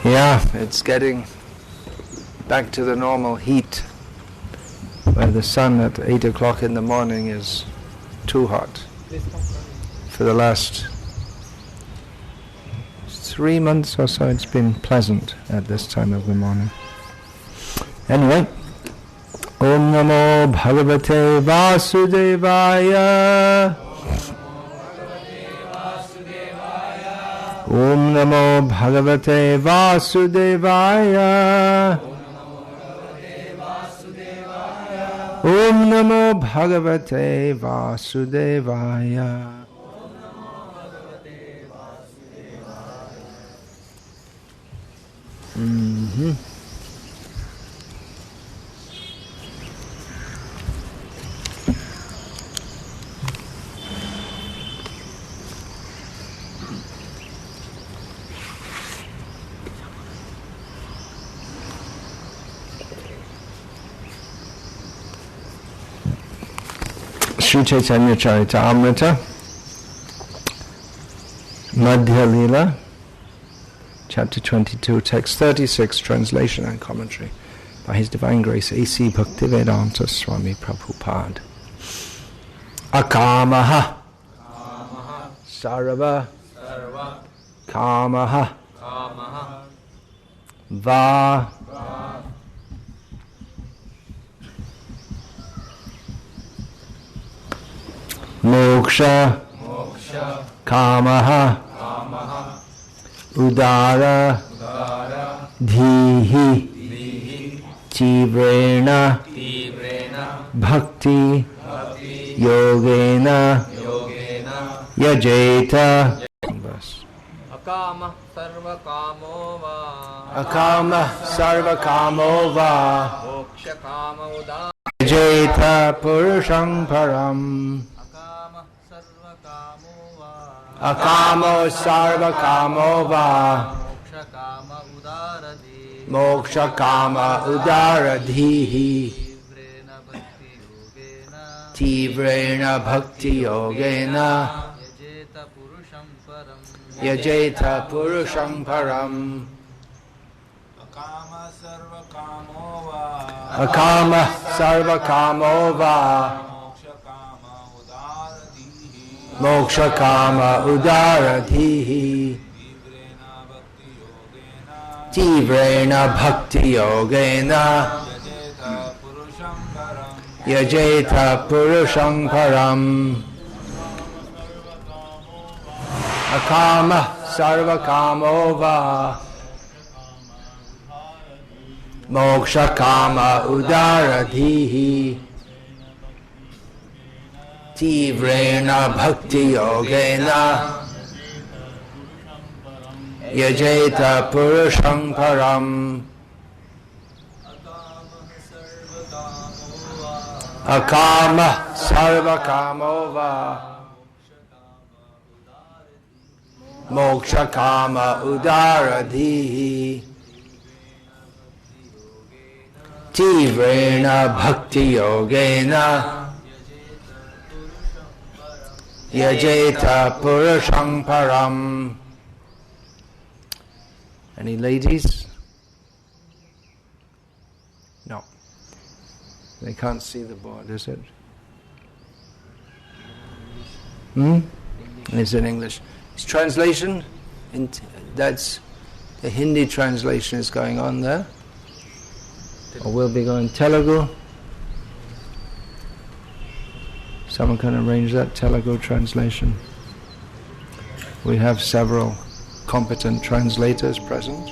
Yeah, it's getting back to the normal heat, where the sun at 8 o'clock in the morning is too hot. For the last 3 months or so, it's been pleasant at this time of the morning. Anyway, Om Namo Bhagavate Vasudevaya. Om Namo Bhagavate Vasudevaya. Om Namo Bhagavate Vasudevaya. Sri Chaitanya Charitamrita, Madhya Lila, Chapter 22, Text 36, Translation and Commentary by His Divine Grace A.C. Bhaktivedanta Swami Prabhupada. Akamaha Sarva Kamaha Va Moksha Kamaha Udara Dhihi Tivrena Bhakti Yogena Yajeta. Akama sarva kamo va. Akama sarva kamo va. Moksha kama udara. Yajeta purusham param. Akamo sarva kamo va. Moksha kama udaradhihi. Tivrena bhakti yogena. Yajeta purusham param. Akama sarva kamo va. Moksha kama udaradhihi. Tivrena bhakti yogena. Yajeta purusham param. Akama sarva kamo va. Moksha kama udaradhihi. Tivrena bhakti yogena. Yajeta purusham param. Akama sarva kamo va. Moksha kama udaradhihi. Tivrena bhakti yogena. Yajeta purusham param. Any ladies? No. They can't see the board, is it? It's in English. It's translation. That's the Hindi translation is going on there. Or we'll be going Telugu. Someone can arrange that Telugu translation. We have several competent translators present.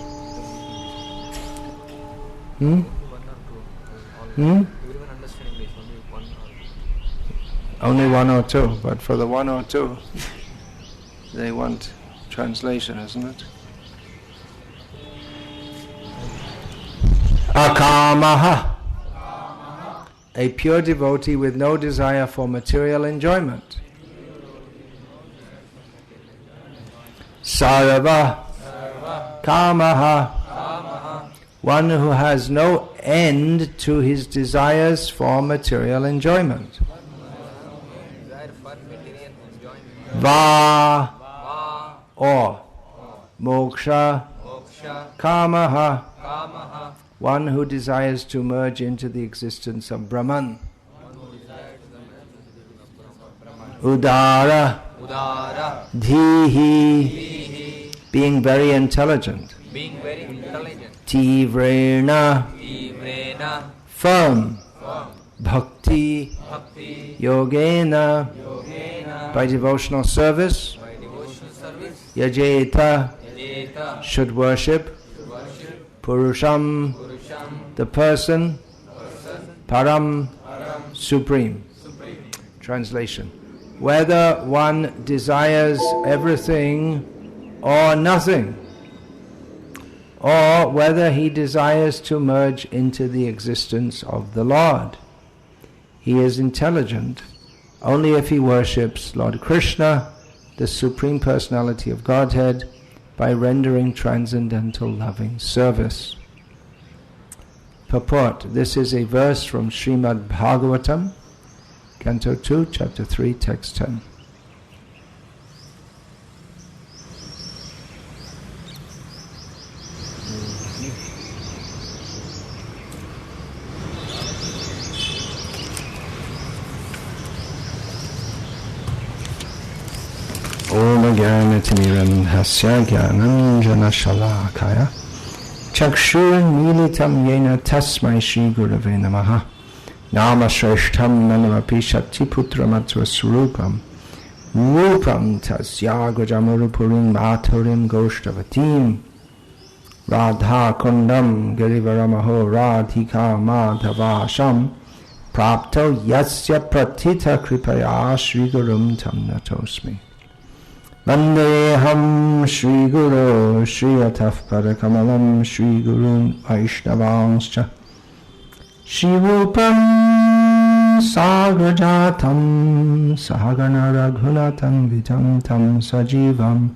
Only one or two, but for the one or two, they want translation, isn't it? Akamaha, a pure devotee with no desire for material enjoyment. Sarva Kamaha, one who has no end to his desires for material enjoyment. Va or moksha Moksha. Kamaha. Kamaha. One who desires to merge into the existence of Brahman. Udara. Udara. Dhihi. Being very intelligent. Being very intelligent. Tivrena. Tivrena. Firm. Firm. Bhakti. Bhakti. Yogena. Yogena. By devotional service. By devotional service. Yajeta. Yajeta. Should worship. Worship. Purusham. Purusham. The person. Param. Param. Supreme. Supreme. Translation. Whether one desires everything or nothing, or whether he desires to merge into the existence of the Lord, he is intelligent only if he worships Lord Krishna, the Supreme Personality of Godhead, by rendering transcendental loving service. Purport. This is a verse from Srimad Bhagavatam, Canto 2, Chapter 3, Text 10. Om Jnanatimirandhasya Jnananjana Shalakaya Chakshuran Militam Yena Tasmai Shri Gurave Namaha Nama Shreshtham Nanamapi Shakti Putramatva Surupam Rupam Tasyagrajamurupurim Maturim Goshtavatim Radha Kundam Girivaramaho Radhika Madhavasham Prapto Yasya Pratita Kripaya Shri Gurum Tam Natosmi Vandeham Shri Guru Shri Ataf Padakamalam Shri Gurun Vaishnavanscha Shri Rupam Sagrajatam Sahagana Raghunatam Vitam Tam Sajivam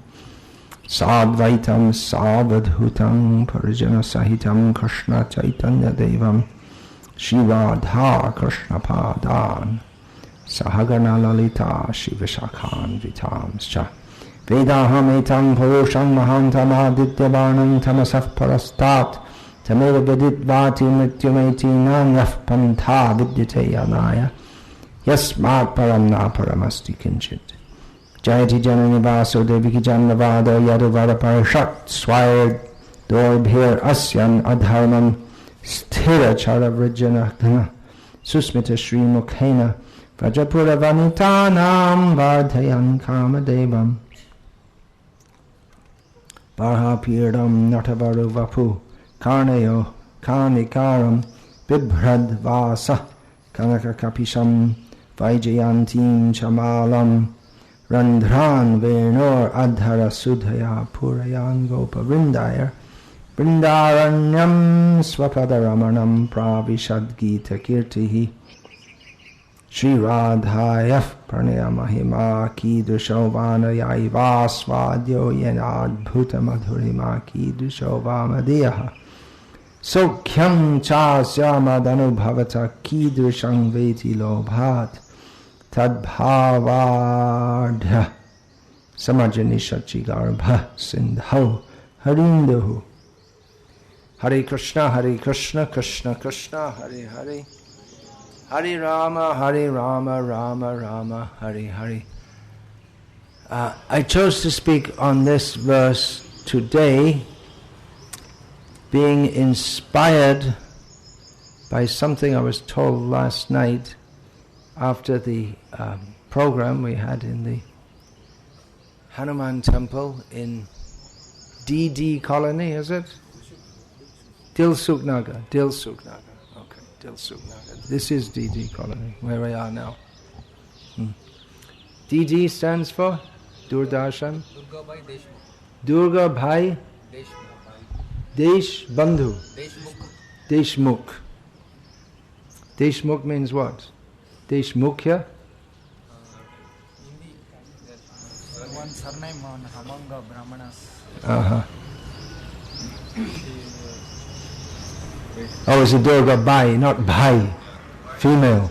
Sadvaitam Savadhutam Parijana Sahitam Krishna Chaitanya Devam Shri Radha Krishna Padan Sahagana Lalita Shri Vishakhan Vitamscha Vedaham etam purusham mahantam adityavarnam tamasaf parastat tameva vididvati mrityumeti nanyaf pantha vidyate yanaya yasmat param na paramasti kinchit jayati janani vaso deviki jannavado yaduvara parashat swayad dorbhir asyan adharmam sthira chara vrijana susmita shri mukhena vajapura vanitanam vardhayan kamadevam Barhapirdam Natavaru Vapu Karnayo Karnikaram Bibhrad Vasa Kanaka Kapisham Vaijayantim Chamalam Randhran Venor Adhara Sudhaya Purayan Gopa Vrindayar Vrindaranyam Swapadaramanam Pravishad Gita Kirtihi Shri Radhayaf Pranaya Mahima Ki Dushovana Yaiva Svadyo Yenad Bhuta Madhurima Ki Dushova Madhyaha Sokyam Chasya Madanu Bhavata Ki Dushang Veti Lobhat Tadbhavadha Samajanisha Chigarbha Sindhau Harinduhu Hare Krishna, Krishna Krishna, Hare Hare Hare Rama, Rama Rama, Hare Hare. I chose to speak on this verse today, being inspired by something I was told last night after the program we had in the Hanuman Temple in DD Colony, is it? Dilsuknagar. Okay, Dilsuknagar. This is DD Colony, where we are now. DD stands for Durdarshan. Durga Bhai Deshmukh. Durga Bhai Desh Bandhu. Deshmukh. Deshmukh means what? Deshmukhya? One surname on Hamanga Brahmanas. Oh, it's a Durga Bhai, not Bhai. Female.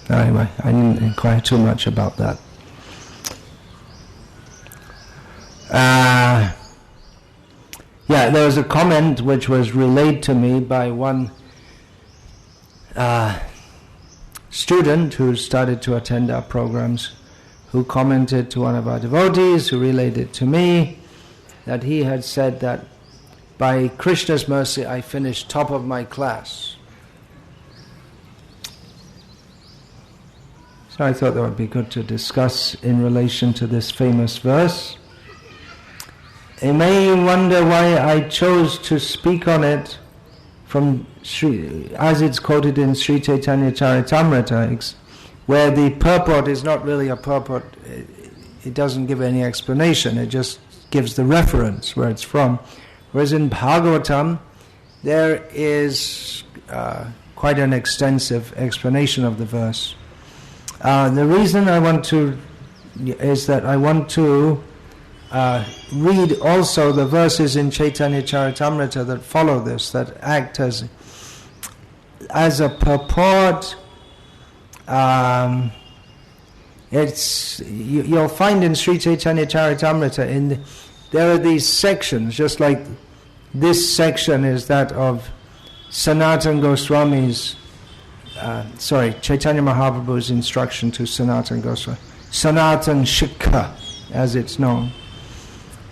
Anyway, I didn't inquire too much about that. Yeah, there was a comment which was relayed to me by one student who started to attend our programs, who commented to one of our devotees, who relayed it to me, that he had said that by Krishna's mercy I finished top of my class. So I thought that would be good to discuss in relation to this famous verse. You may wonder why I chose to speak on it from as it's quoted in Sri Chaitanya Charitamrita, where the purport is not really a purport. It doesn't give any explanation, it just gives the reference where it's from. Whereas in Bhagavatam there is quite an extensive explanation of the verse. The reason I want to is that I want to read also the verses in Chaitanya Charitamrita that follow this, that act as a purport. You'll find in Sri Chaitanya Charitamrita there are these sections, just like this section is that of Sanatana Goswami's Chaitanya Mahaprabhu's instruction to Sanatana Goswami, Sanatana Shikha as it's known.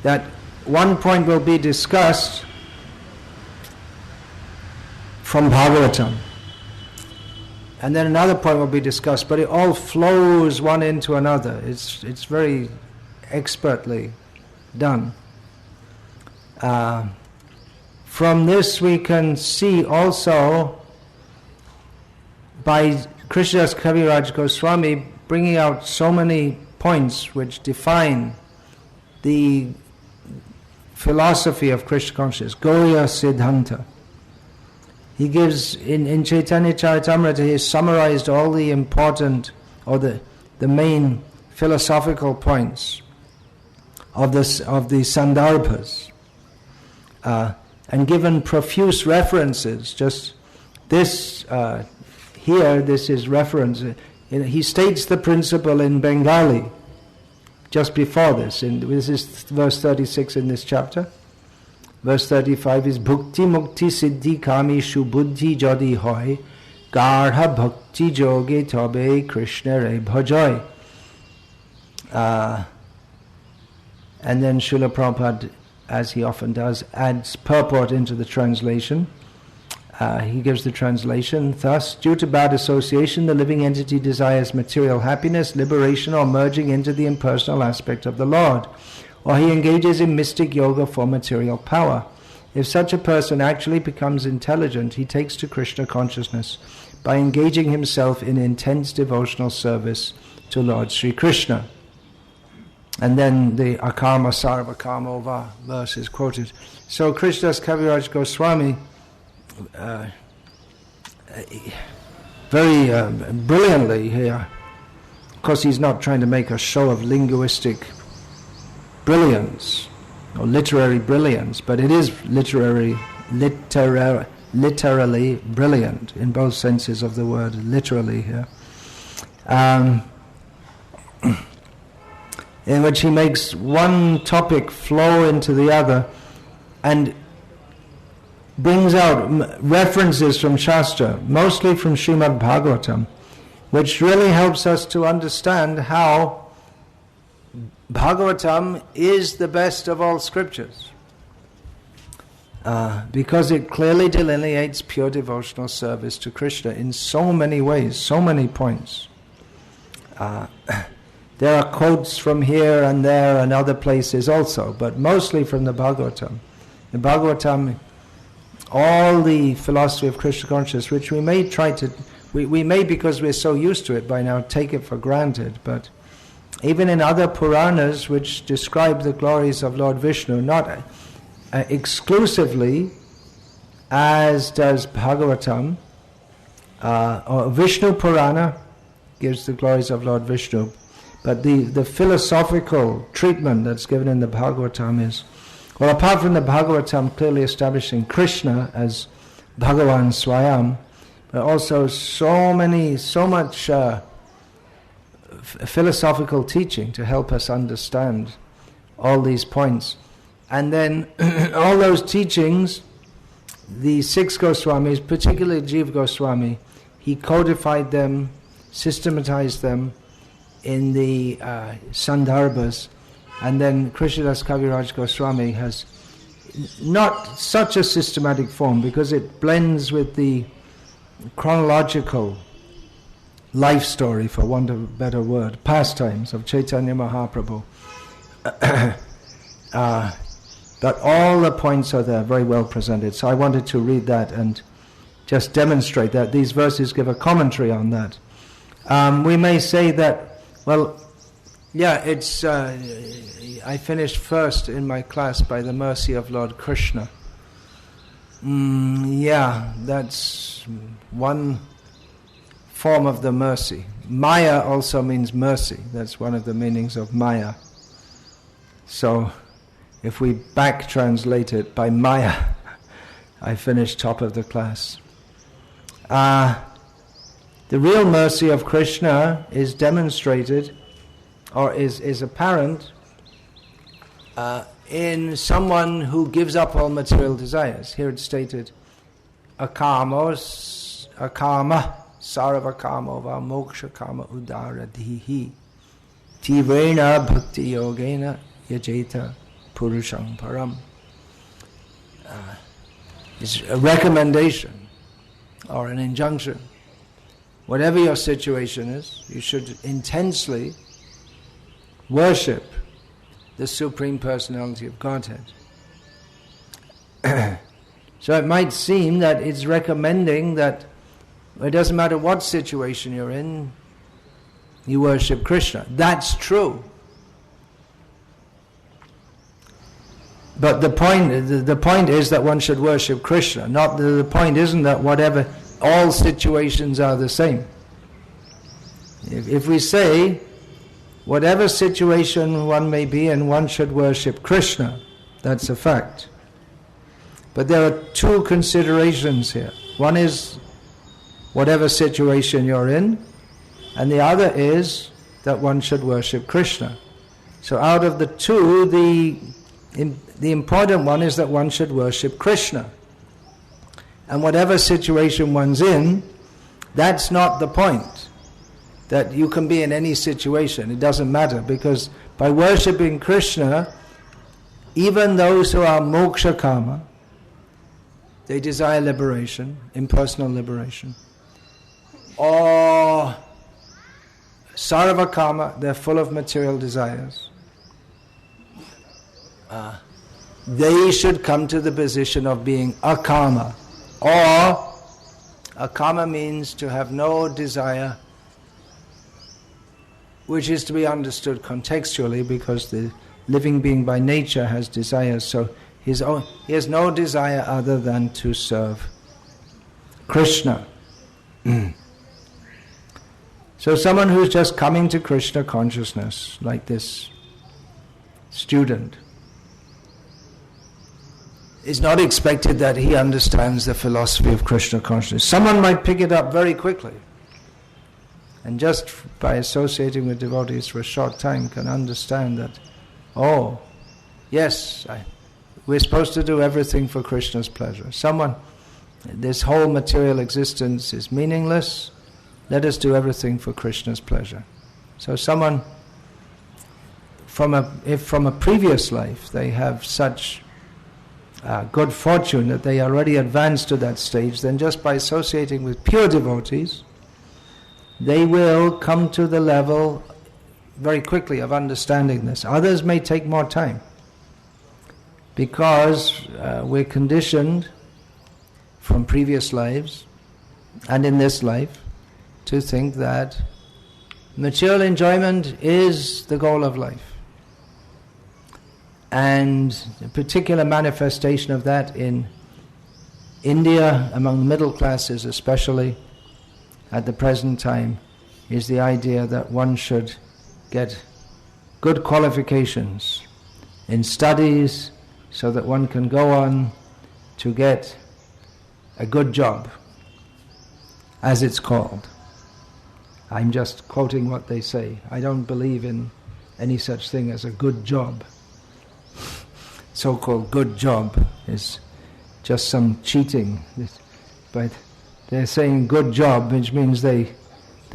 That one point will be discussed from Bhagavatam, and then another point will be discussed, but it all flows one into another. It's very expertly done. From this we can see also by Krishnadas Kaviraj Goswami bringing out so many points which define the philosophy of Krishna consciousness, Gaurya Siddhanta. He gives, in Chaitanya Charitamrita, he has summarized all the important, or the main philosophical points of the Sandarbhas, and given profuse references. Just this, here, this is reference. He states the principle in Bengali, just before this. This is verse 36 in this chapter. Verse 35 is Bhukti Mukti Siddhi Kami Shu Buddhi Jodi Hoy Garha Bhakti Joge Tobe Krishna Re Bhajoy. And then Srila Prabhupada, as he often does, adds purport into the translation. He gives the translation, thus, due to bad association, the living entity desires material happiness, liberation, or merging into the impersonal aspect of the Lord, or he engages in mystic yoga for material power. If such a person actually becomes intelligent, he takes to Krishna consciousness by engaging himself in intense devotional service to Lord Sri Krishna. And then the Akarma Sarva Karmova verse is quoted. So Krishnadas Kaviraj Goswami very brilliantly here, of course he's not trying to make a show of linguistic brilliance or literary brilliance, but it is literally brilliant in both senses of the word, literally here, in which he makes one topic flow into the other and brings out references from Shastra, mostly from Srimad Bhagavatam, which really helps us to understand how Bhagavatam is the best of all scriptures, because it clearly delineates pure devotional service to Krishna in so many ways, so many points. There are quotes from here and there and other places also, but mostly from the Bhagavatam. The Bhagavatam, all the philosophy of Krishna consciousness, which we may we may, because we're so used to it by now, take it for granted, but even in other Puranas which describe the glories of Lord Vishnu, not exclusively as does Bhagavatam, or Vishnu Purana gives the glories of Lord Vishnu, but the philosophical treatment that's given in the Bhagavatam is, well, apart from the Bhagavatam clearly establishing Krishna as Bhagavan Swayam, but also so much philosophical teaching to help us understand all these points. And then all those teachings, the 6 Goswamis, particularly Jiva Goswami, he codified them, systematized them in the Sandarbhas, and then Krishnadas Kaviraj Goswami has not such a systematic form because it blends with the chronological life story, for want of a better word, pastimes of Chaitanya Mahaprabhu. But all the points are there, very well presented. So I wanted to read that and just demonstrate that. These verses give a commentary on that. We may say that, well, yeah, it's I finished first in my class by the mercy of Lord Krishna. Yeah, that's one form of the mercy. Maya also means mercy. That's one of the meanings of Maya. So, if we back translate it by Maya, I finished top of the class. The real mercy of Krishna is demonstrated, or is apparent, in someone who gives up all material desires. Here it's stated, akama sarvakamo va moksha kama udaradhihi tivrena bhakti yogena yajeta purusham param. It's a recommendation or an injunction. Whatever your situation is, you should intensely worship the Supreme Personality of Godhead. So it might seem that it's recommending that it doesn't matter what situation you're in, you worship Krishna. That's true. But the point is that one should worship Krishna. Not the point isn't that whatever, all situations are the same. If we say whatever situation one may be in, one should worship Krishna, that's a fact. But there are two considerations here. One is whatever situation you're in, and the other is that one should worship Krishna. So out of the two, the important one is that one should worship Krishna. And whatever situation one's in, that's not the point. That you can be in any situation, it doesn't matter, because by worshipping Krishna, even those who are moksha kama, they desire liberation, impersonal liberation, or sarva kama, they're full of material desires, they should come to the position of being akama. Or akama means to have no desire, which is to be understood contextually, because the living being by nature has desires, so he has no desire other than to serve Krishna. So someone who's just coming to Krishna consciousness, like this student, it's not expected that he understands the philosophy of Krishna consciousness. Someone might pick it up very quickly, and just by associating with devotees for a short time can understand that, oh, yes, we're supposed to do everything for Krishna's pleasure. This whole material existence is meaningless, let us do everything for Krishna's pleasure. So someone, if from a previous life they have such good fortune that they already advanced to that stage, then just by associating with pure devotees, they will come to the level very quickly of understanding this. Others may take more time, because we're conditioned from previous lives and in this life to think that material enjoyment is the goal of life. And a particular manifestation of that in India, among the middle classes especially, at the present time, is the idea that one should get good qualifications in studies so that one can go on to get a good job, as it's called. I'm just quoting what they say. I don't believe in any such thing as a good job. so-called good job is just some cheating. But they're saying good job, which means they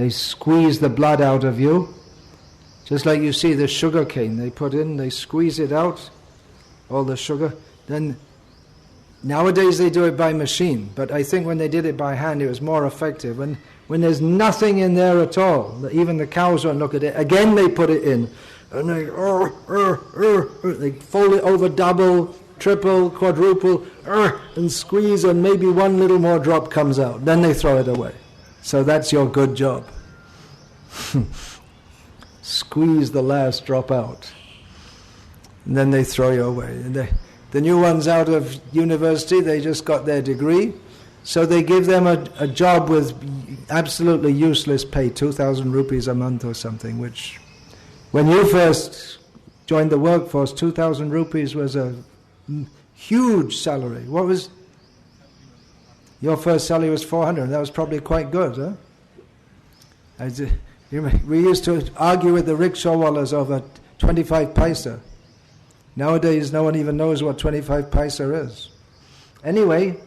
squeeze the blood out of you. Just like you see the sugar cane they put in, they squeeze it out, all the sugar. Then nowadays they do it by machine, but I think when they did it by hand it was more effective. When there's nothing in there at all, even the cows won't look at it, again they put it in. And they fold it over double, triple, quadruple, and squeeze, and maybe one little more drop comes out. Then they throw it away. So that's your good job. Squeeze the last drop out. And then they throw you away. And the new ones out of university, they just got their degree, so they give them a job with absolutely useless pay, 2,000 rupees a month or something, which, when you first joined the workforce, 2,000 rupees was a huge salary. What was your first salary? Was 400. That was probably quite good, huh? We used to argue with the rickshawwallas over 25 paisa. Nowadays, no one even knows what 25 paisa is. Anyway,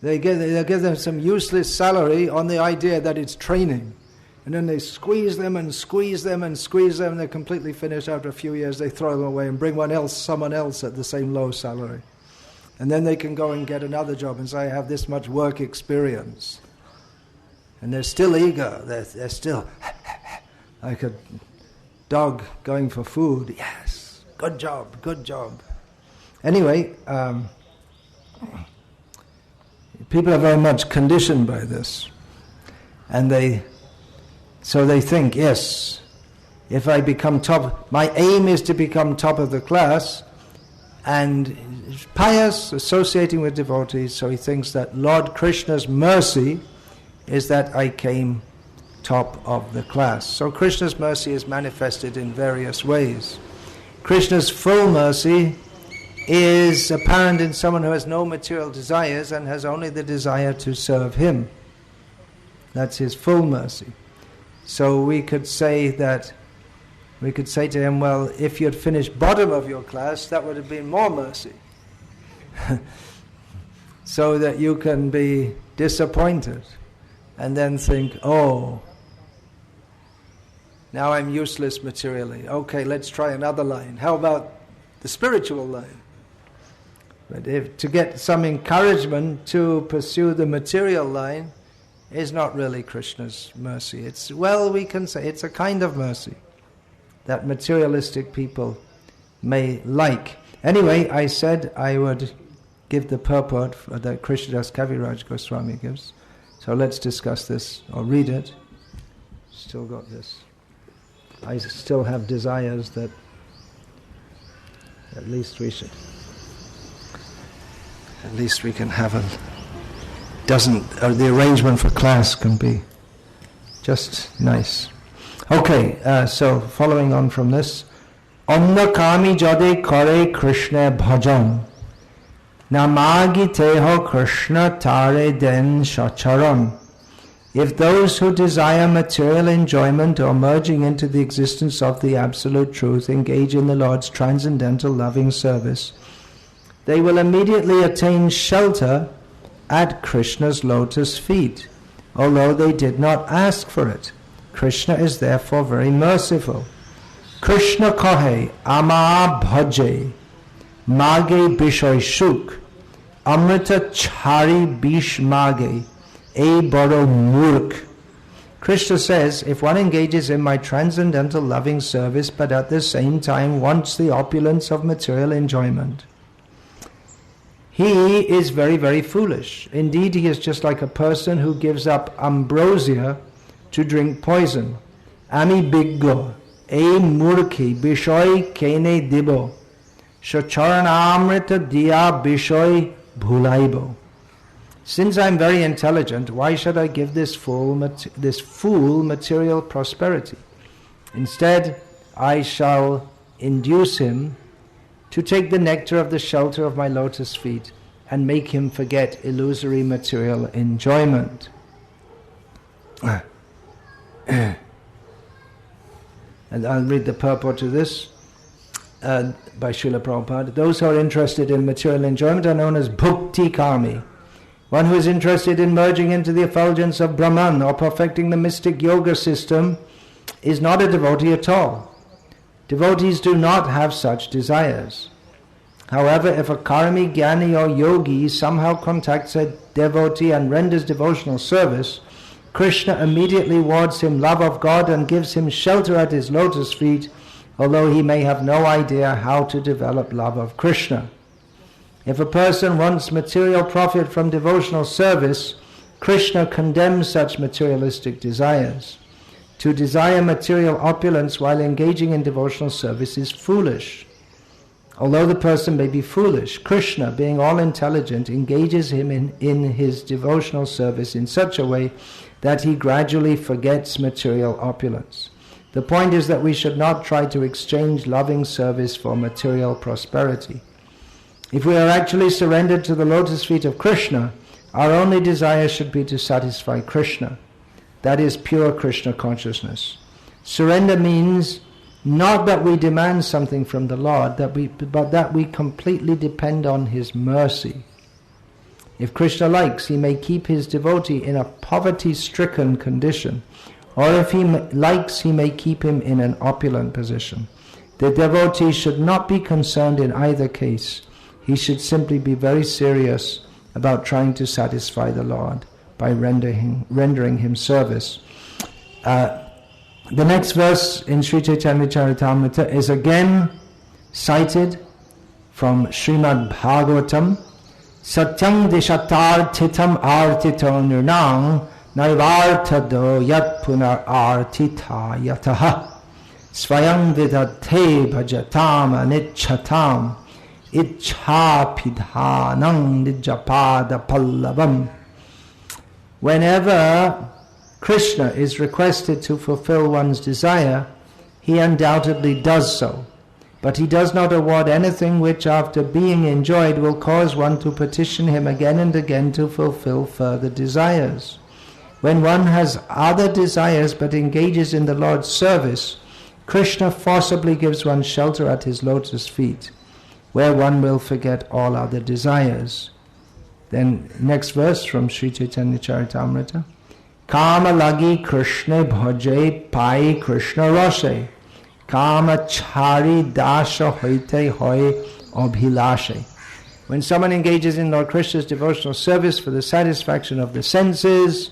they'll give them some useless salary on the idea that it's training. And then they squeeze them and squeeze them and squeeze them, and they're completely finished. After a few years, they throw them away and bring someone else at the same low salary. And then they can go and get another job and say, I have this much work experience. And they're still eager. They're still like a dog going for food. Yes, good job, good job. Anyway, people are very much conditioned by this. And so they think, yes, if I become top, my aim is to become top of the class, and pious, associating with devotees, so he thinks that Lord Krishna's mercy is that I came top of the class. So Krishna's mercy is manifested in various ways. Krishna's full mercy is apparent in someone who has no material desires and has only the desire to serve him. That's his full mercy. So we could say to him, well, if you had finished bottom of your class, that would have been more mercy. So that you can be disappointed and then think, oh, now I'm useless materially. Okay, let's try another line. How about the spiritual line? But to get some encouragement to pursue the material line is not really Krishna's mercy. We can say it's a kind of mercy that materialistic people may like. Anyway, I said I would give the purport that Krishnadas Kaviraj Goswami gives. So let's discuss this, or read it. Still got this. I still have desires that at least we can have the arrangement for class can be just nice. Okay, so following on from this, Onna kami jade kare Krishna bhajan, namagi teho Krishna tare den shacharan. If those who desire material enjoyment or merging into the existence of the Absolute Truth engage in the Lord's transcendental loving service, they will immediately attain shelter at Krishna's lotus feet, although they did not ask for it. Krishna is therefore very merciful. Krishna kahe ama bhaje mage bishoy shuk amrita chari bish mage e baro murk. Krishna says, if one engages in my transcendental loving service but at the same time wants the opulence of material enjoyment, he is very, very foolish. Indeed, he is just like a person who gives up ambrosia to drink poison. Ami biggo, e murki, bishoy kene dibo, shocharanamrita diya bishoy bhulaibo. Since I am very intelligent, why should I give this fool material prosperity? Instead, I shall induce him to take the nectar of the shelter of my lotus feet and make him forget illusory material enjoyment. And I'll read the purport to this. by Srila Prabhupada, those who are interested in material enjoyment are known as bhukti kami. One who is interested in merging into the effulgence of Brahman or perfecting the mystic yoga system is not a devotee at all. Devotees do not have such desires. However, if a karmi, jnani or yogi somehow contacts a devotee and renders devotional service, Krishna immediately awards him love of God and gives him shelter at his lotus feet, although he may have no idea how to develop love of Krishna. If a person wants material profit from devotional service, Krishna condemns such materialistic desires. To desire material opulence while engaging in devotional service is foolish. Although the person may be foolish, Krishna, being all-intelligent, engages him in his devotional service in such a way that he gradually forgets material opulence. The point is that we should not try to exchange loving service for material prosperity. If we are actually surrendered to the lotus feet of Krishna, our only desire should be to satisfy Krishna. That is pure Krishna consciousness. Surrender means not that we demand something from the Lord, but that we completely depend on His mercy. If Krishna likes, He may keep His devotee in a poverty-stricken condition, or if He likes, He may keep him in an opulent position. The devotee should not be concerned in either case. He should simply be very serious about trying to satisfy the Lord by rendering Him service. The next verse in Sri Chaitanya Charitamrita is again cited from Srimad Bhagavatam. Satyam dishatar titam artito nirnang naivartado yat punar artita yataha svayam vidate bhajatam anichatam ichhapidhanam nijapada pallavam. Whenever Krishna is requested to fulfill one's desire, he undoubtedly does so. But he does not award anything which, after being enjoyed, will cause one to petition him again and again to fulfill further desires. When one has other desires but engages in the Lord's service, Krishna forcibly gives one shelter at his lotus feet, where one will forget all other desires. Then next verse from Sri Chaitanya Charitamrita. Kama lagi Krishna bhaje pai Krishna rase. Kama chari dasha hoite hoy abhilashe. When someone engages in Lord Krishna's devotional service for the satisfaction of the senses,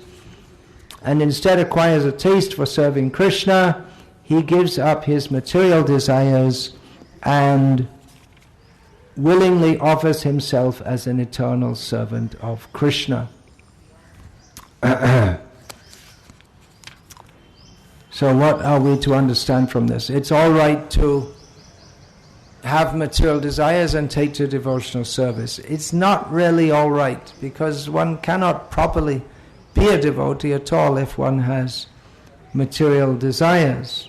and instead acquires a taste for serving Krishna, he gives up his material desires and willingly offers himself as an eternal servant of Krishna. So what are we to understand from this? It's all right to have material desires and take to devotional service. It's not really all right, because one cannot properly be a devotee at all if one has material desires.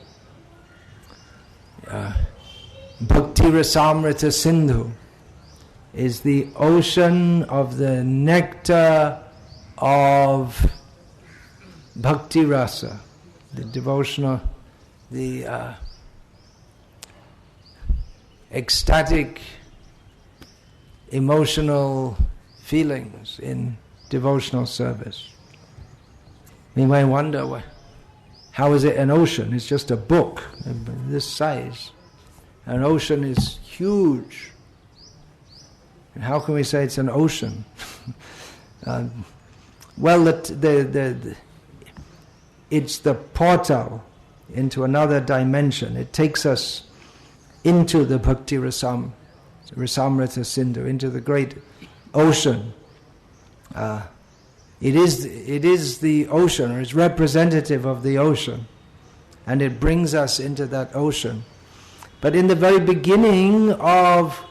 Bhakti Rasamrita Sindhu is the ocean of the nectar of Bhakti Rasa, the devotional, the ecstatic, emotional feelings in devotional service. You may wonder, how is it an ocean? It's just a book this size. An ocean is huge. And how can we say it's an ocean? Well, it's the portal into another dimension. It takes us into the Bhakti Rasamrita Sindhu, into the great ocean. It is the ocean, or it's representative of the ocean, and it brings us into that ocean. But in the very beginning of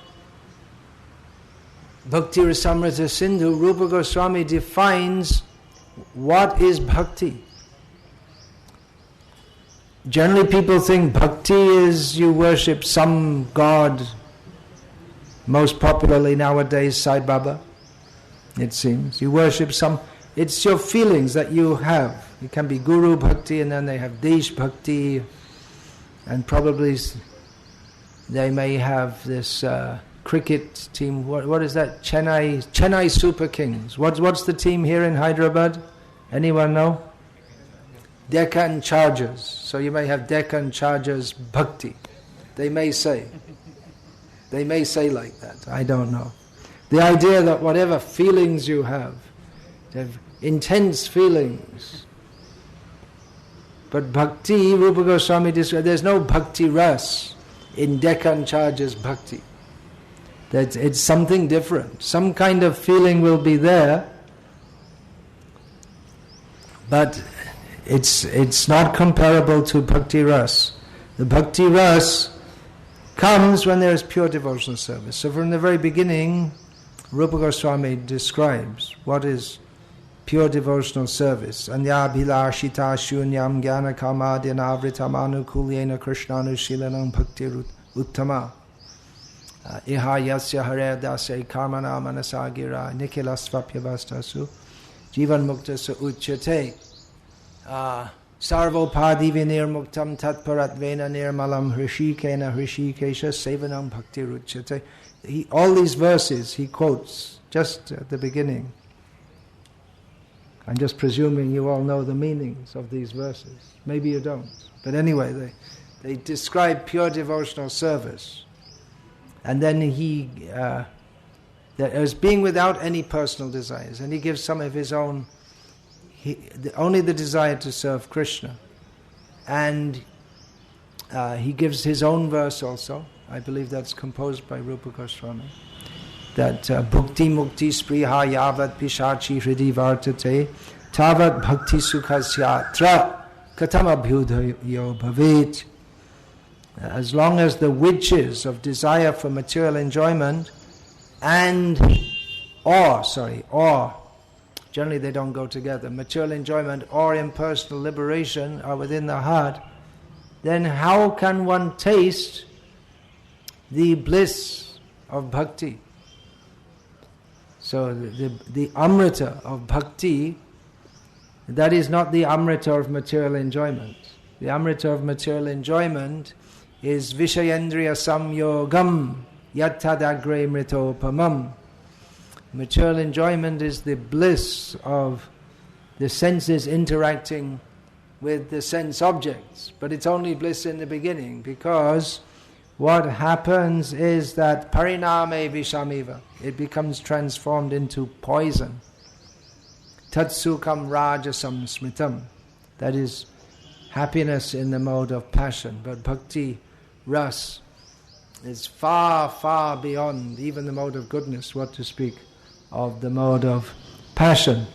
Bhakti Rasamrita Sindhu, Rupa Goswami defines what is bhakti. Generally people think bhakti is you worship some god, most popularly nowadays Sai Baba, it seems. You worship some, it's your feelings that you have. It can be Guru Bhakti, and then they have Desh Bhakti, and probably They may have this cricket team. What is that? Chennai Super Kings. What's the team here in Hyderabad? Anyone know? Deccan Chargers. So you may have Deccan Chargers Bhakti. They may say like that. I don't know. The idea that whatever feelings you have intense feelings. But Bhakti, Rupa Goswami describes, there's no Bhakti ras in Deccan Chargers Bhakti. It's something different. Some kind of feeling will be there, but it's not comparable to Bhakti ras. The Bhakti ras comes when there is pure devotional service. So from the very beginning, Rupa Goswami describes what is pure devotional service. Anyabhilashita shunyam jnana kamadyanavritam anukulyena krishnanushilanam bhakti uttama. Iha yasya hare dasya karmana manasagira nikhilasvapyavastasu jivan muktasa uchyate. Sarvopadi vinirmuktam tatparatvena nirmalam hrishikena hrishikesha sevanam bhakti ruchyate. All these verses he quotes just at the beginning. I'm just presuming you all know the meanings of these verses. Maybe you don't. But anyway, they describe pure devotional service. And then he, as being without any personal desires. And he gives some of his own, only the desire to serve Krishna. And he gives his own verse also. I believe that's composed by Rupa Goswami. That bhukti mukti spriha yavat pishachi hridi vartate tavat bhakti sukhasyatra katam abhyudayo bhavet. As long as the witches of desire for material enjoyment and or generally they don't go together, material enjoyment or impersonal liberation are within the heart, then how can one taste the bliss of bhakti? So the amrita of bhakti, that is not the amrita of material enjoyment. The amrita of material enjoyment is vishayendriya samyogam yattadagre mritopamam. Material enjoyment is the bliss of the senses interacting with the sense objects. But it's only bliss in the beginning, because what happens is that pariname vishamiva, it becomes transformed into poison. Tatsukam rajasam smritam, that is happiness in the mode of passion. But bhakti ras is far, far beyond even the mode of goodness, what to speak of the mode of passion.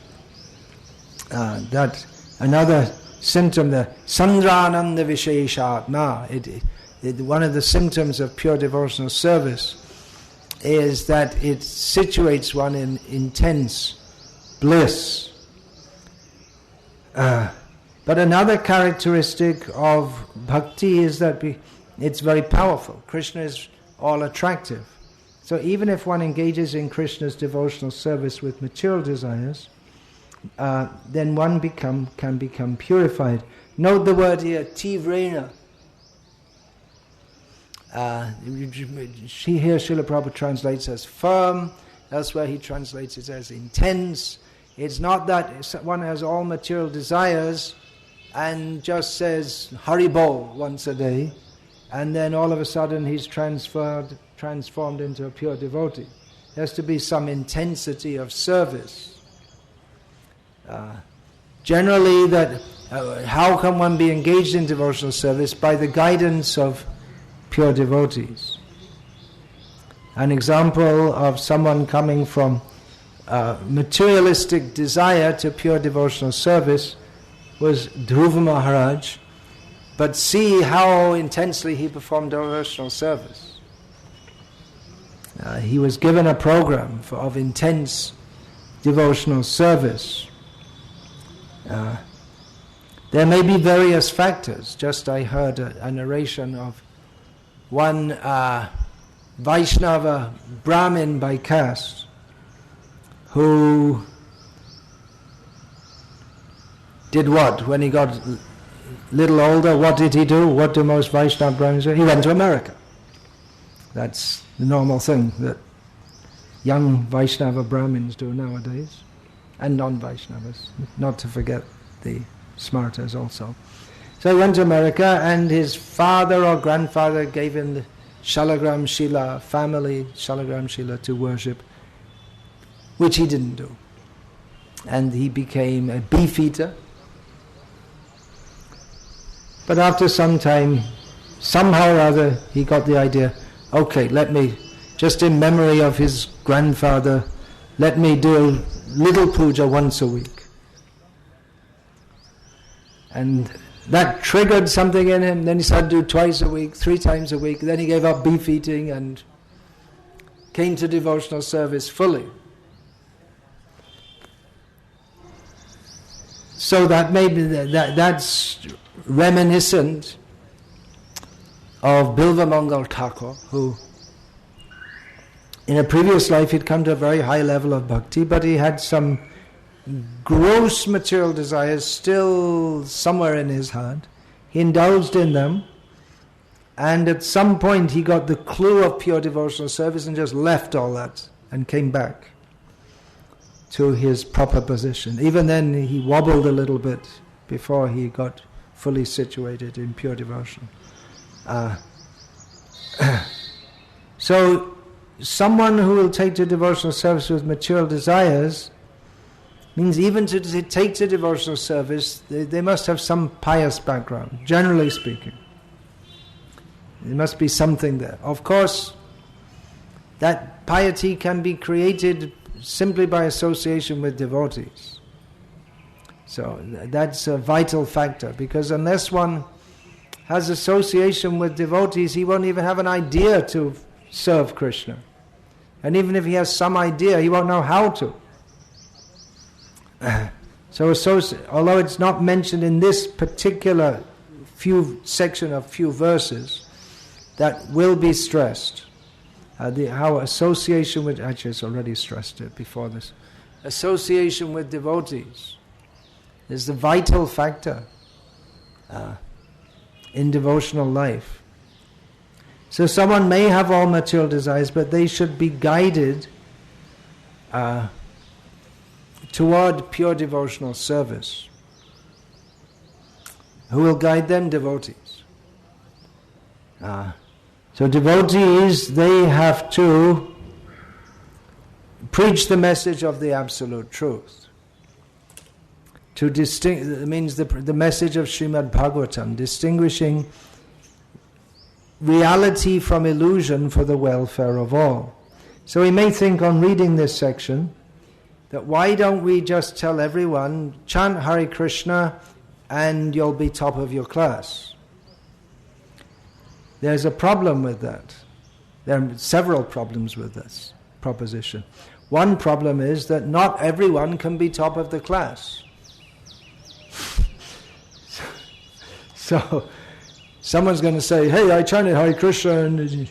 That another symptom, the sandrananda visheshatma, one of the symptoms of pure devotional service is that it situates one in intense bliss. But another characteristic of bhakti is that it's very powerful. Krishna is all attractive. So even if one engages in Krishna's devotional service with material desires, then one can become purified. Note the word here, tivrena. Here Srila Prabhupada translates as firm, elsewhere he translates it as intense. It's not that one has all material desires and just says Haribol once a day, and then all of a sudden he's transformed into a pure devotee. There has to be some intensity of service. Generally, how can one be engaged in devotional service? By the guidance of pure devotees. An example of someone coming from materialistic desire to pure devotional service was Dhruva Maharaj, but see how intensely he performed devotional service. He was given a program of intense devotional service. There may be various factors. Just I heard a narration of one Vaishnava Brahmin by caste who did what? When he got little older, what did he do? What do most Vaishnava Brahmins do? He went to America. That's the normal thing that young Vaishnava Brahmins do nowadays, and non-Vaishnavas, not to forget the Smartas also. So he went to America, and his father or grandfather gave him the Shalagram Shila, family Shalagram Shila, to worship, which he didn't do. And he became a beefeater. But after some time, somehow or other, he got the idea, okay, let me, just in memory of his grandfather, let me do a little puja once a week. And that triggered something in him. Then he started to do twice a week, 3 times a week. Then he gave up beef eating and came to devotional service fully. So that maybe that's reminiscent of Bilva Mangal Thakur, who in a previous life he'd come to a very high level of bhakti, but he had some gross material desires still somewhere in his heart. He indulged in them, and at some point he got the clue of pure devotional service and just left all that and came back to his proper position. Even then he wobbled a little bit before he got fully situated in pure devotion. So someone who will take to devotional service with material desires means even to take to devotional service, they must have some pious background, generally speaking. There must be something there. Of course, that piety can be created simply by association with devotees. So that's a vital factor, because unless one has association with devotees, he won't even have an idea to serve Krishna. And even if he has some idea, he won't know how to. So although it's not mentioned in this particular section of few verses, that will be stressed. How association with, actually it's already stressed it before this, association with devotees is the vital factor in devotional life. So someone may have all material desires, but they should be guided toward pure devotional service. Who will guide them? Devotees. So devotees, they have to preach the message of the absolute truth. To means the message of Srimad Bhagavatam, distinguishing reality from illusion for the welfare of all. So we may think on reading this section that why don't we just tell everyone, chant Hare Krishna and you'll be top of your class. There's a problem with that. There are several problems with this proposition. One problem is that not everyone can be top of the class. So someone's going to say, hey, I chanted Hare Krishna and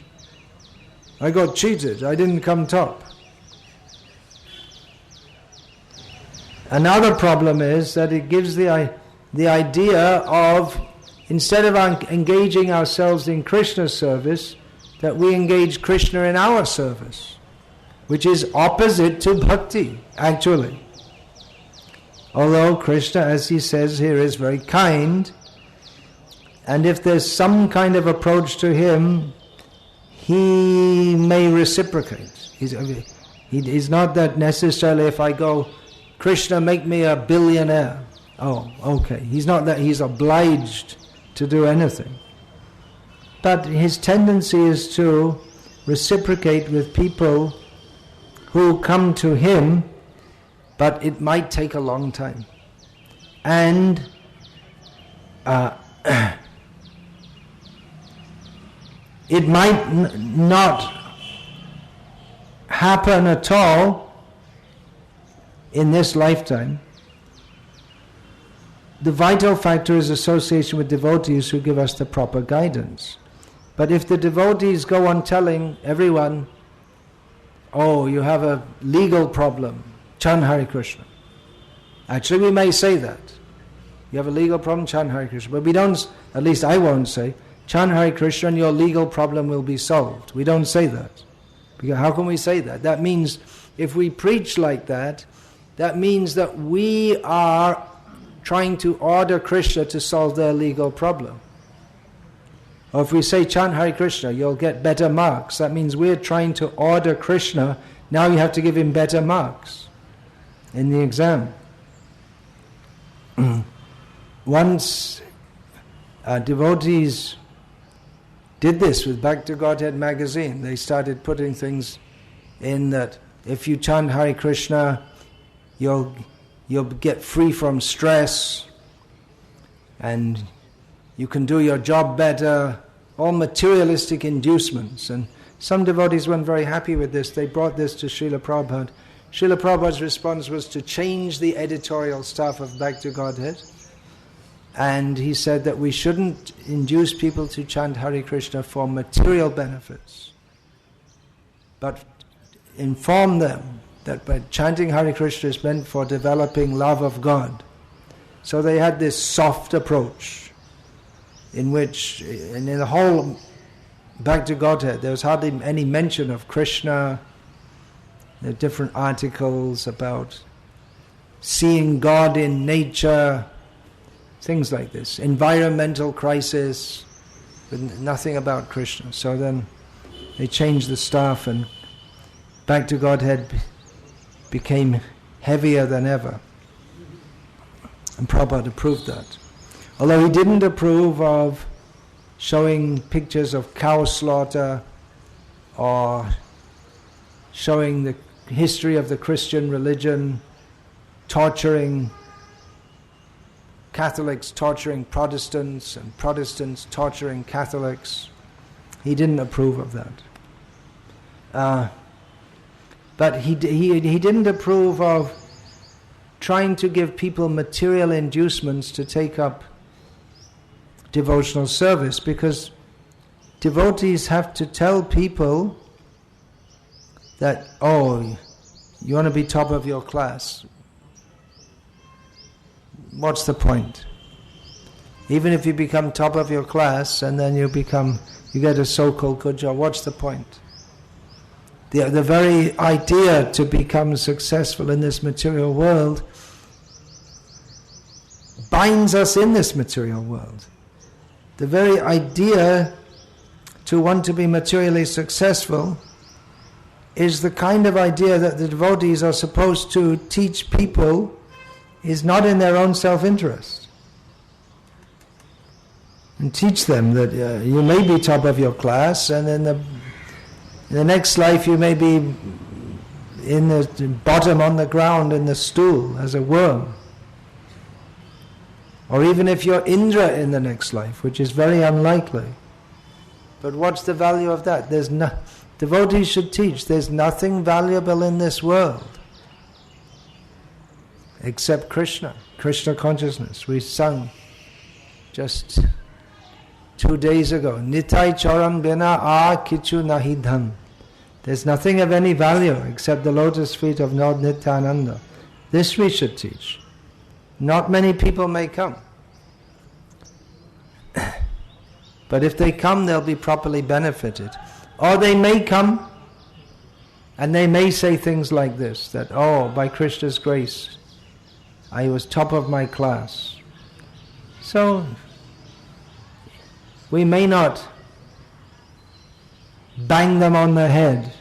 I got cheated, I didn't come top. Another problem is that it gives the idea of, instead of engaging ourselves in Krishna's service, that we engage Krishna in our service, which is opposite to bhakti, actually. Although Krishna, as he says here, is very kind, and if there's some kind of approach to him, he may reciprocate. He's not that necessarily, if I go, Krishna, make me a billionaire. Oh, okay. He's not that he's obliged to do anything. But his tendency is to reciprocate with people who come to him, but it might take a long time. And it might not happen at all in this lifetime. The vital factor is association with devotees who give us the proper guidance. But if the devotees go on telling everyone, oh, you have a legal problem, chant Hare Krishna. Actually, we may say that. You have a legal problem, chant Hare Krishna. But we don't, at least I won't say, chant Hare Krishna and your legal problem will be solved. We don't say that. Because how can we say that? That means, if we preach like that, that means that we are trying to order Krishna to solve their legal problem. Or if we say chant Hare Krishna, you'll get better marks. That means we're trying to order Krishna, now you have to give him better marks in the exam. Once devotees did this with Bhakti Godhead magazine. They started putting things in that if you chant Hare Krishna, you'll get free from stress and you can do your job better, all materialistic inducements. And some devotees weren't very happy with this. They brought this to Srila Prabhupada. Srila Prabhupada's response was to change the editorial staff of Bhakti Godhead. And he said that we shouldn't induce people to chant Hare Krishna for material benefits, but inform them that by chanting Hare Krishna is meant for developing love of God. So they had this soft approach, in which, and in the whole Bhakti Godhead, there was hardly any mention of Krishna. There are different articles about seeing God in nature, things like this. Environmental crisis, with nothing about Krishna. So then they changed the staff and Bhakti Godhead became heavier than ever. And Prabhupada approved that. Although he didn't approve of showing pictures of cow slaughter or showing the history of the Christian religion, torturing Catholics, torturing Protestants, and Protestants torturing Catholics. He didn't approve of that. But he didn't approve of trying to give people material inducements to take up devotional service, because devotees have to tell people that, oh, you want to be top of your class. What's the point? Even if you become top of your class and then you get a so-called good job, what's the point? The very idea to become successful in this material world binds us in this material world. The very idea to want to be materially successful is the kind of idea that the devotees are supposed to teach people is not in their own self-interest. And teach them that you may be top of your class, and in the next life you may be in the bottom on the ground in the stool as a worm. Or even if you're Indra in the next life, which is very unlikely. But what's the value of that? Devotees should teach there's nothing valuable in this world except Krishna consciousness. We sung just 2 days ago, Nitai Charam Bina A Kichu Nahidham. There's nothing of any value except the lotus feet of Lord Nityananda. This we should teach. Not many people may come. But if they come, they'll be properly benefited. Or they may come and they may say things like this, that, oh, by Krishna's grace, I was top of my class. So, we may not bang them on the head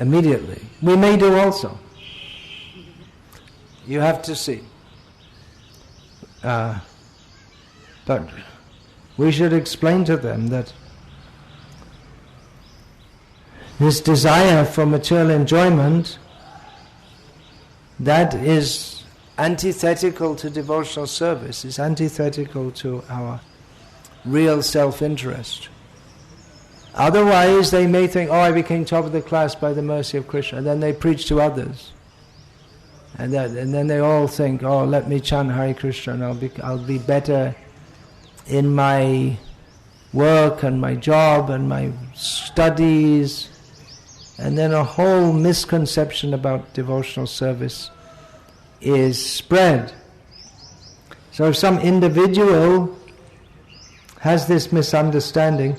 immediately. We may do also. You have to see. But we should explain to them that this desire for material enjoyment, that is antithetical to devotional service, is antithetical to our real self-interest. Otherwise they may think, oh, I became top of the class by the mercy of Krishna, and then they preach to others. And then they all think, oh, let me chant Hare Krishna and I'll be better in my work and my job and my studies. And then a whole misconception about devotional service is spread. So if some individual has this misunderstanding,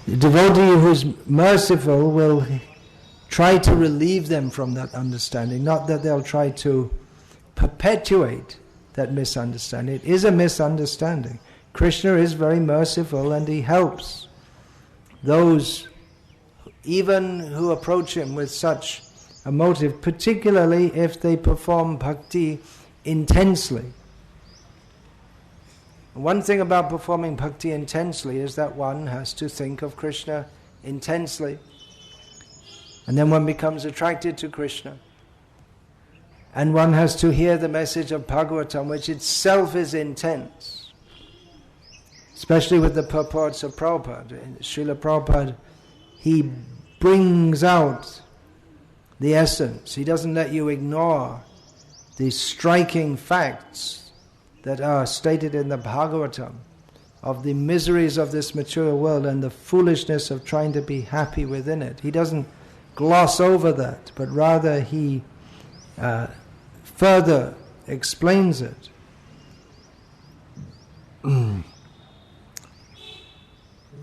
the devotee who's merciful will try to relieve them from that understanding, not that they'll try to perpetuate that misunderstanding. It is a misunderstanding. Krishna is very merciful and he helps those even who approach him with such a motive, particularly if they perform bhakti intensely. One thing about performing bhakti intensely is that one has to think of Krishna intensely, and then one becomes attracted to Krishna. And one has to hear the message of Bhagavatam, which itself is intense. Especially with the purports of Prabhupada. Srila Prabhupada, he brings out the essence. He doesn't let you ignore the striking facts that are stated in the Bhagavatam of the miseries of this material world and the foolishness of trying to be happy within it. He doesn't gloss over that, but rather he further explains it.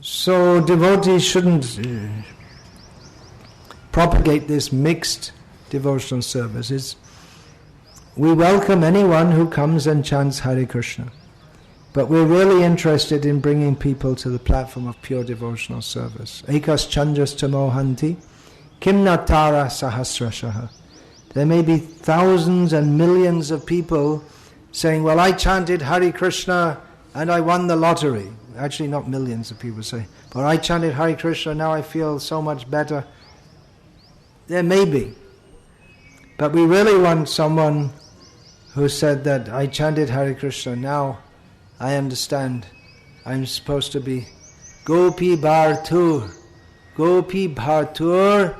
So devotees shouldn't propagate this mixed devotional service. We welcome anyone who comes and chants Hare Krishna, but we're really interested in bringing people to the platform of pure devotional service. Ekas chandras tamohanti kim natara sahasrashaha. There may be thousands and millions of people saying, well, I chanted Hare Krishna and I won the lottery. Actually, not millions of people say, but I chanted Hare Krishna, now I feel so much better. There may be. But we really want someone who said that I chanted Hare Krishna, now I understand I'm supposed to be Gopi Bhartur, Gopi Bhartur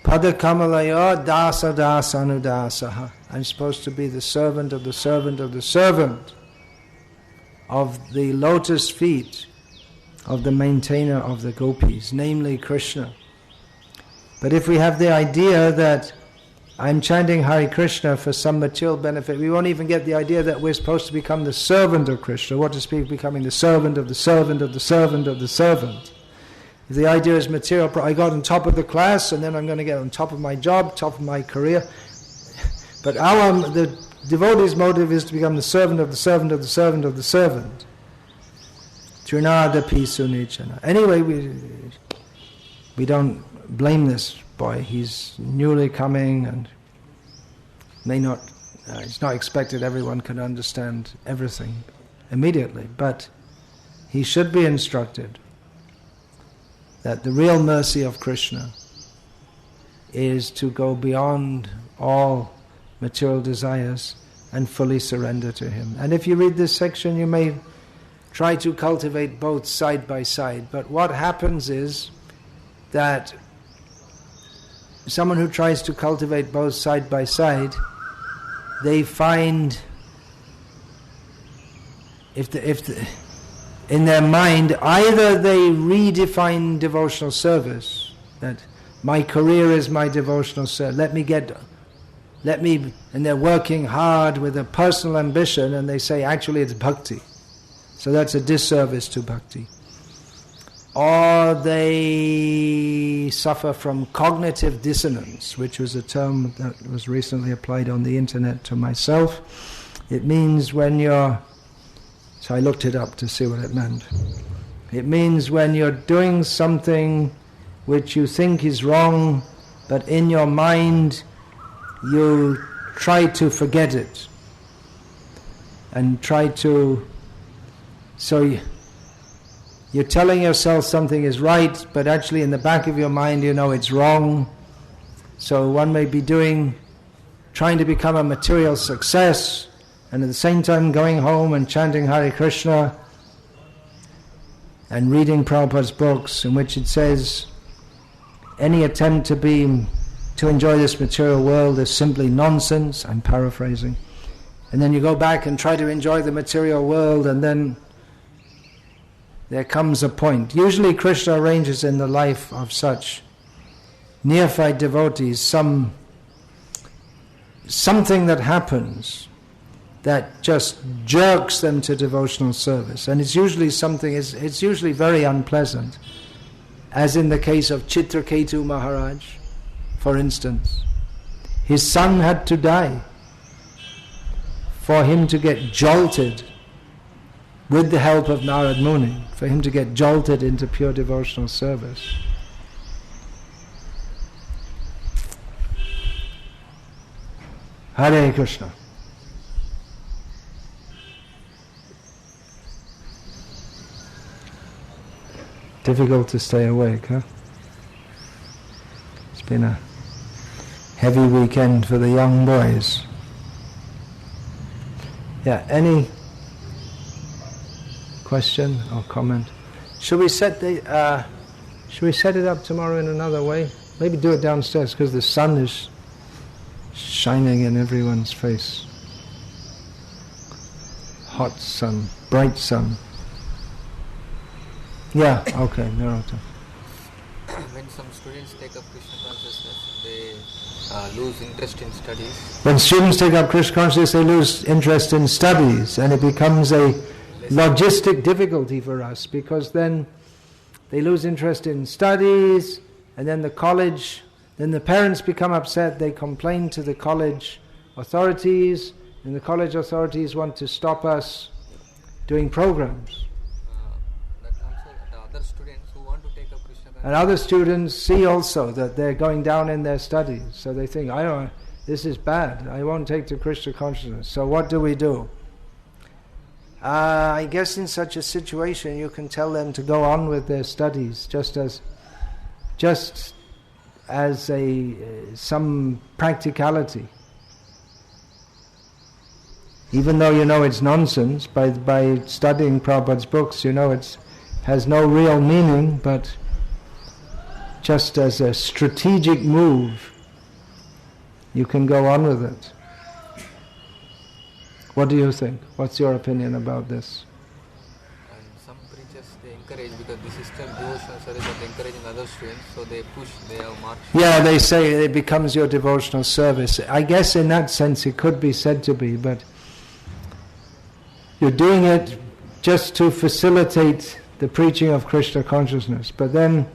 Padakamalaya Dasa Dasa Anudasaha. I'm supposed to be the servant of the servant of the servant of the lotus feet of the maintainer of the gopis, namely Krishna. But if we have the idea that I'm chanting Hare Krishna for some material benefit, we won't even get the idea that we're supposed to become the servant of Krishna. What is becoming the servant of the servant of the servant of the servant? If the idea is material, I got on top of the class and then I'm going to get on top of my job, top of my career. But the devotee's motive is to become the servant of the servant of the servant of the servant. Trinadapi sunichana. Anyway, we don't blame this boy. He's newly coming and may not, it's not expected everyone can understand everything immediately, but he should be instructed that the real mercy of Krishna is to go beyond all material desires and fully surrender to him. And if you read this section, you may try to cultivate both side by side. But what happens is that someone who tries to cultivate both side by side, they find in their mind, either they redefine devotional service, that my career is my devotional service, and they're working hard with a personal ambition, and they say actually it's bhakti. So that's a disservice to bhakti. Or they suffer from cognitive dissonance, which was a term that was recently applied on the internet to myself. It means when you're, so I looked it up to see what it meant. It means when you're doing something which you think is wrong, but in your mind you try to forget it and try to, so you're telling yourself something is right, but actually in the back of your mind you know it's wrong. So one may be trying to become a material success, and at the same time going home and chanting Hare Krishna and reading Prabhupada's books in which it says any attempt to enjoy this material world is simply nonsense. I'm paraphrasing. And then you go back and try to enjoy the material world, and then there comes a point. Usually Krishna arranges in the life of such neophyte devotees something that happens that just jerks them to devotional service. And it's usually it's usually very unpleasant, as in the case of Chitraketu Maharaj, for instance. His son had to die for him to get jolted, with the help of Narad Muni, for him to get jolted into pure devotional service. Hare Krishna. Difficult to stay awake, huh? It's been a heavy weekend for the young boys. Yeah, any question or comment? Should we set it up tomorrow in another way? Maybe do it downstairs, because the sun is shining in everyone's face. Hot sun, bright sun. Yeah, okay, Narota. When some students take up Krishna consciousness, they lose interest in studies. When students take up Krishna consciousness, they lose interest in studies, and it becomes a logistic difficulty for us, because then they lose interest in studies, and then the parents become upset, they complain to the college authorities, and the college authorities want to stop us doing programs. That also the other students who want to take up Krishna consciousness. And other students see also that they're going down in their studies, so they think, this is bad, I won't take to Krishna consciousness. So what do? I guess in such a situation you can tell them to go on with their studies, just as some practicality. Even though you know it's nonsense, by studying Prabhupada's books, you know it has no real meaning, but just as a strategic move, you can go on with it. What do you think? What's your opinion about this? And some preachers, they encourage, because the system devotional service is encouraging other students, so they push, they have marched. Yeah, they say it becomes your devotional service. I guess in that sense it could be said to be, but you're doing it just to facilitate the preaching of Krishna consciousness, but then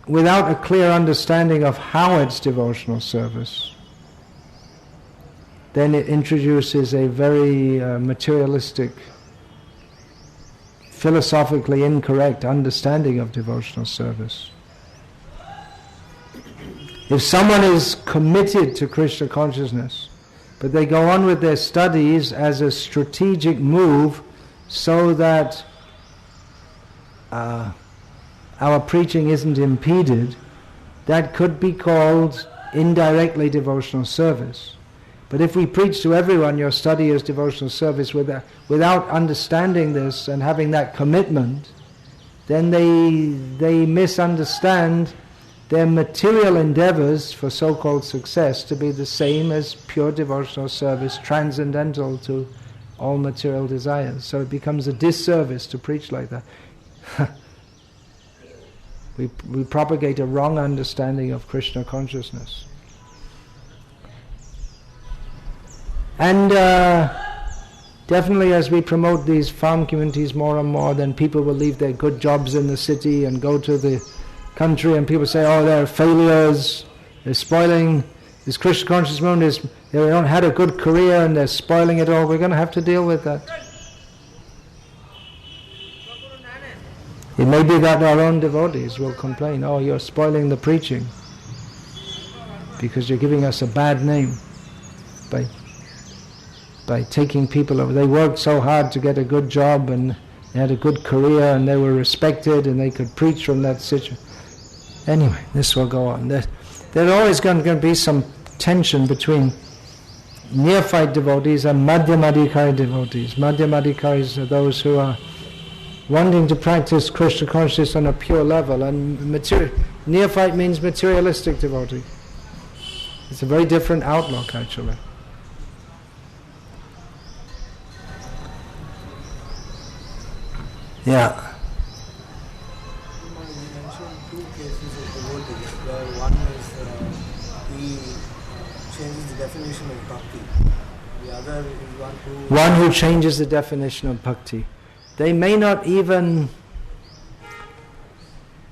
without a clear understanding of how it's devotional service, then it introduces a very materialistic, philosophically incorrect understanding of devotional service. If someone is committed to Krishna consciousness, but they go on with their studies as a strategic move so that our preaching isn't impeded, that could be called indirectly devotional service. But if we preach to everyone your study is devotional service without understanding this and having that commitment, then they misunderstand their material endeavors for so-called success to be the same as pure devotional service, transcendental to all material desires. So it becomes a disservice to preach like that. We propagate a wrong understanding of Krishna consciousness. And definitely as we promote these farm communities more and more, then people will leave their good jobs in the city and go to the country, and people say, they're failures, they're spoiling this Krishna conscious movement, they don't had a good career and they're spoiling it all. We're going to have to deal with that. It may be that our own devotees will complain, you're spoiling the preaching because you're giving us a bad name by taking people over. They worked so hard to get a good job and they had a good career and they were respected and they could preach from that situation. Anyway, this will go on. There's always going to be some tension between neophyte devotees and Madhyamadikari devotees. Madhyamadikaris are those who are wanting to practice Krishna consciousness on a pure level, and neophyte means materialistic devotee. It's a very different outlook, actually. Yeah. You mentioned two cases of devotees, where one is he changes the definition of bhakti, The other is one who changes the definition of bhakti. They may not even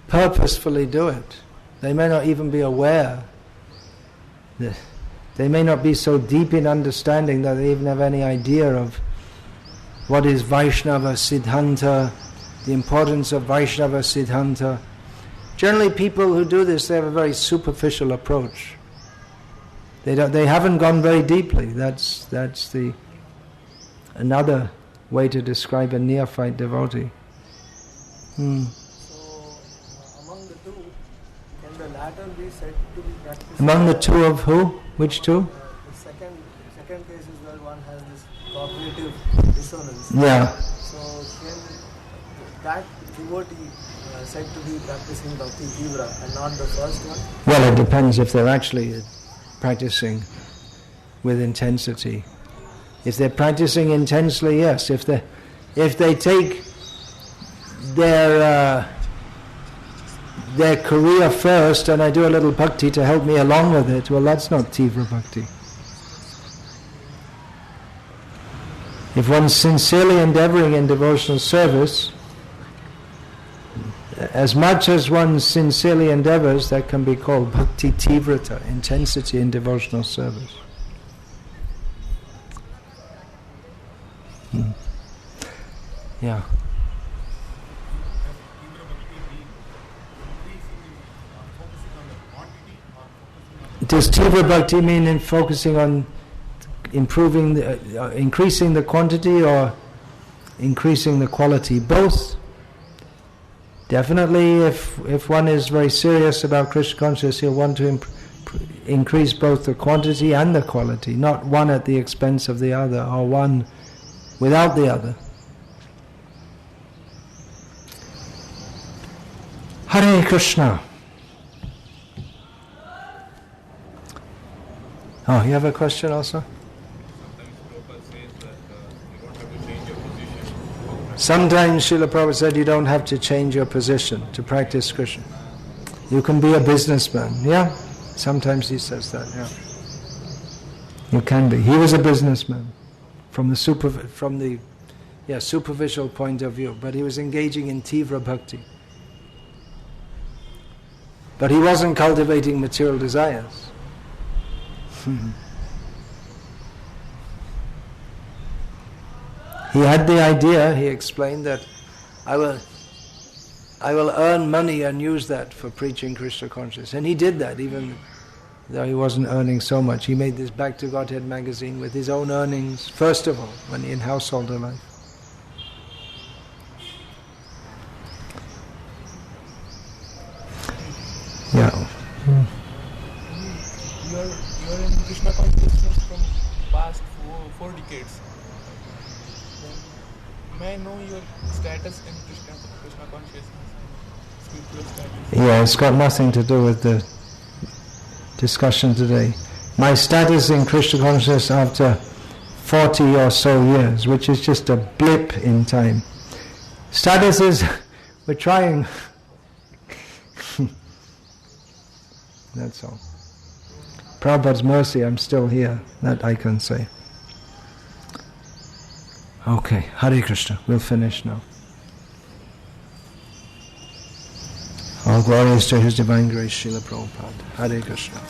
purposefully do it. They may not even be aware. They may not be so deep in understanding that they even have any idea of what is Vaishnava Siddhanta, the importance of Vaishnava Siddhanta. Generally people who do this, they have a very superficial approach. They haven't gone very deeply. That's another way to describe a neophyte devotee. So, among the two, can the latter be said to be practiced? Among the two of who? Which two? The second case is where one has this cognitive dissonance. Yeah. So, can that devotee said to be practicing Bhakti Tivra and not the first one? Well, it depends if they're actually practicing with intensity. If they're practicing intensely, yes. If they take their career first and I do a little bhakti to help me along with it, well, that's not tivra bhakti. If one's sincerely endeavoring in devotional service, as much as one sincerely endeavors, that can be called bhakti tivrata, intensity in devotional service. Yeah. Does tivra bhakti mean in focusing on increasing the quantity or increasing the quality? Both. Definitely, if one is very serious about Krishna consciousness, he'll want to increase both the quantity and the quality, not one at the expense of the other, or one without the other. Hare Krishna. Oh, you have a question also? Sometimes Srila Prabhupada said you don't have to change your position to practice Krishna. You can be a businessman. Yeah? Sometimes he says that, yeah. You can be. He was a businessman from the superficial point of view, but he was engaging in tivra bhakti. But he wasn't cultivating material desires. He had the idea, he explained, that I will earn money and use that for preaching Krishna consciousness. And he did that, even though he wasn't earning so much. He made this Back to Godhead magazine with his own earnings, first of all, when he in householder life. Yeah. You're in Krishna consciousness from past four decades. May I know your status in Krishna consciousness? Spiritual status? Yeah, it's got nothing to do with the discussion today. My status in Krishna consciousness after 40 or so years, which is just a blip in time. Status is, we're trying. That's all. Prabhupada's mercy, I'm still here. That I can say. Okay, Hare Krishna. We'll finish now. All glories to His Divine Grace, Srila Prabhupada. Hare Krishna.